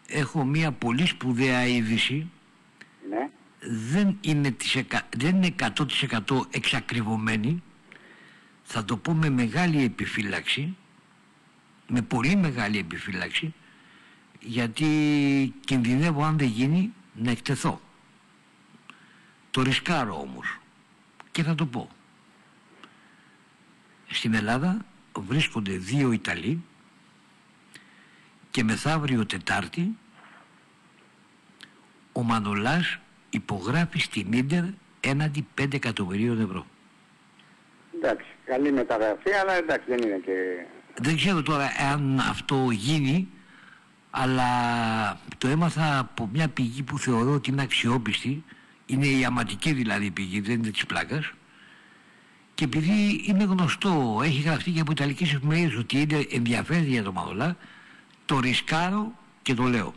έχω μια πολύ σπουδαία είδηση. Ναι. Δεν είναι 100% εξακριβωμένη. Θα το πω με μεγάλη επιφύλαξη, με πολύ μεγάλη επιφύλαξη, γιατί κινδυνεύω, αν δεν γίνει, να εκτεθώ. Το ρισκάρω όμως και θα το πω. Στην Ελλάδα βρίσκονται 2 Ιταλοί και μεθαύριο Τετάρτη ο Μανολάς υπογράφει στην Ίντερ έναντι 5 εκατομμυρίων ευρώ. Εντάξει, καλή μεταγραφή, αλλά εντάξει, δεν είναι και... Δεν ξέρω τώρα αν αυτό γίνει, αλλά το έμαθα από μια πηγή που θεωρώ ότι είναι αξιόπιστη. Είναι η αματική δηλαδή πηγή, δεν είναι της πλάκας. Και επειδή είναι γνωστό, έχει γραφτεί και από ιταλικές εφημερίδες ότι είναι ενδιαφέρον για το Μανολά, το ρισκάρω και το λέω.